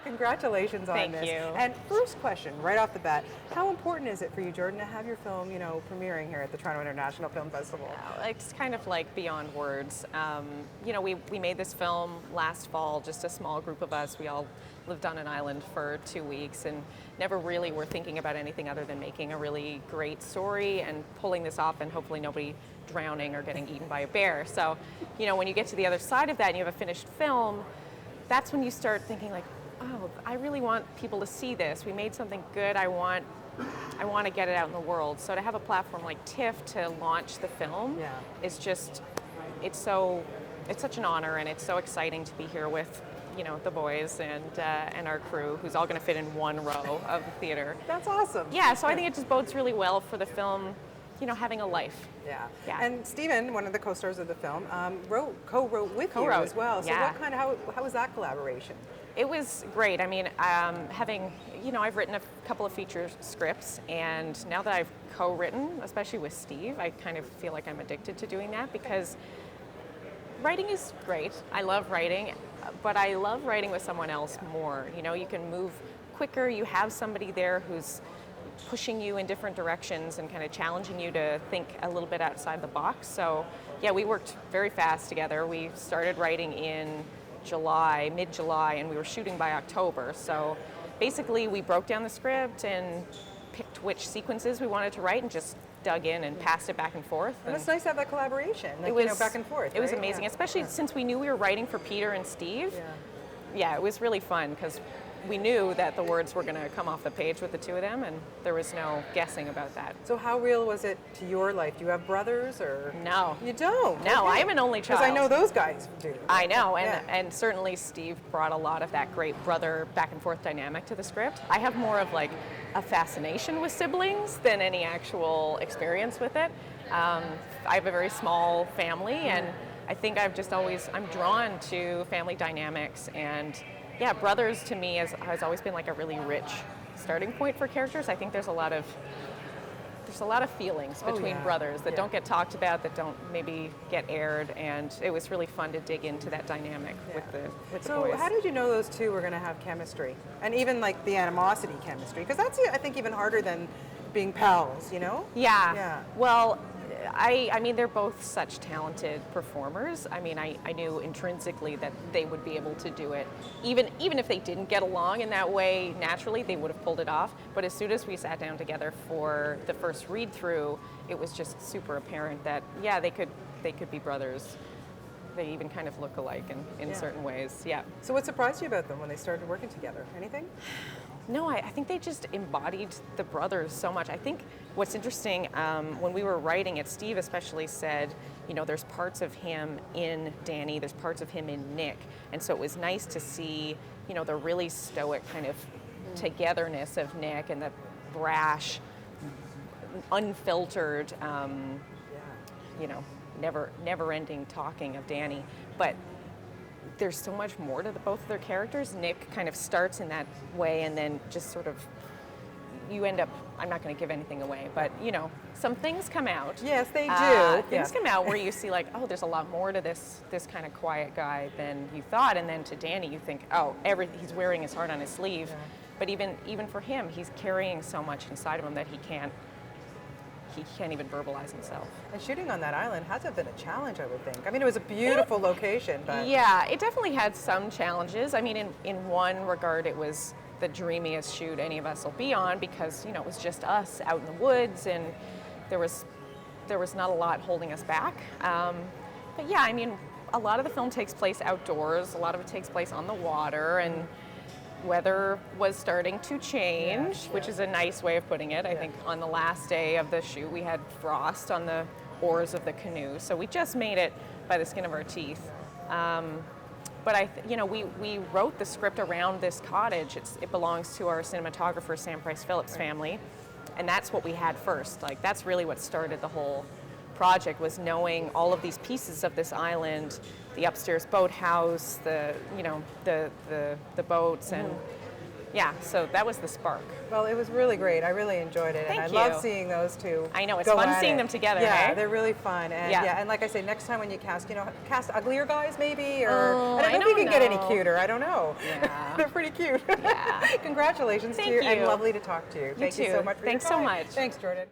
Congratulations on Thank this. you. And first question, right off the bat, how important is it for you, Jordan, to have your film, premiering here at the Toronto International Film Festival? It's kind of like beyond words. We made this film last fall, just a small group of us. We all lived on an island for 2 weeks and never really were thinking about anything other than making a really great story and pulling this off, and hopefully nobody drowning or getting eaten by a bear. So, when you get to the other side of that and you have a finished film, that's when you start thinking like, oh, I really want people to see this. We made something good. I want to get it out in the world. So to have a platform like TIFF to launch the film is just, it's such an honor, and it's so exciting to be here with, the boys and our crew, who's all going to fit in one row of the theater. That's awesome. Yeah, so I think it just bodes really well for the film, having a life. Yeah. Yeah. And Stephen, one of the co-stars of the film, co-wrote with you as well. So yeah. how was that collaboration? It was great. I mean, I've written a couple of feature scripts, and now that I've co-written, especially with Steve, I kind of feel like I'm addicted to doing that, because writing is great. I love writing, but I love writing with someone else more. You can move quicker. You have somebody there who's pushing you in different directions and kind of challenging you to think a little bit outside the box. So, yeah, we worked very fast together. We started writing in mid-July, and we were shooting by October. So basically we broke down the script and picked which sequences we wanted to write and just dug in and passed it back and forth. And it's nice to have that collaboration, it was back and forth. It was right? amazing, especially since we knew we were writing for Peter and Steve. Yeah, it was really fun because we knew that the words were going to come off the page with the two of them, and there was no guessing about that. So how real was it to your life? Do you have brothers, or? No. You don't? No, Okay. I am an only child. Because I know those guys do. I know, and certainly Steve brought a lot of that great brother back and forth dynamic to the script. I have more of like a fascination with siblings than any actual experience with it. I have a very small family, and I think I'm drawn to family dynamics, and yeah, brothers to me has always been like a really rich starting point for characters. I think there's a lot of feelings between brothers that don't get talked about, that don't maybe get aired, and it was really fun to dig into that dynamic with the boys. So how did you know those two were going to have chemistry, and even like the animosity chemistry? Because that's, I think, even harder than being pals, Yeah. Well, I mean, they're both such talented performers. I mean, I knew intrinsically that they would be able to do it. Even if they didn't get along in that way naturally, they would have pulled it off. But as soon as we sat down together for the first read-through, it was just super apparent that, yeah, they could be brothers. They even kind of look alike in certain ways, yeah. So what surprised you about them when they started working together? Anything? No, I think they just embodied the brothers so much. I think what's interesting, when we were writing it, Steve especially said, there's parts of him in Danny, there's parts of him in Nick. And so it was nice to see, the really stoic kind of togetherness of Nick and the brash, unfiltered, never-ending talking of Danny. But there's so much more to both of their characters. Nick kind of starts in that way, and then just sort of, you end up, I'm not going to give anything away, but some things come out. Yes, they do. Things come out where you see like, oh, there's a lot more to this kind of quiet guy than you thought, and then to Danny you think, oh, he's wearing his heart on his sleeve. Yeah. But even for him, he's carrying so much inside of him that he can't even verbalize himself. And shooting on that island hasn't been a challenge, I would think. I mean, it was a beautiful location, but... Yeah, it definitely had some challenges. I mean, in one regard, it was the dreamiest shoot any of us will be on, because, it was just us out in the woods, and there was not a lot holding us back. But yeah, I mean, a lot of the film takes place outdoors. A lot of it takes place on the water, and weather was starting to change, which is a nice way of putting it. I think on the last day of the shoot, we had frost on the oars of the canoe, so we just made it by the skin of our teeth. But we wrote the script around this cottage. It belongs to our cinematographer, Sam Price Phillips family, and that's what we had first. Like, that's really what started the whole project, was knowing all of these pieces of this island, the upstairs boathouse, the boats, and yeah, so that was the spark. Well, it was really great. I really enjoyed it. Thank and you. I love seeing those two. I know, it's go fun at seeing it. them together, Yeah, hey? they're really fun. And Yeah. and like I say, next time when you cast, cast uglier guys maybe, or Oh, I don't know if you don't can get any know. cuter. I don't know. Yeah. They're pretty cute. Yeah. Congratulations Thank to you, and you. lovely to talk to you. Thank you too. so much for Thanks your so time. much. Thanks, Jordan.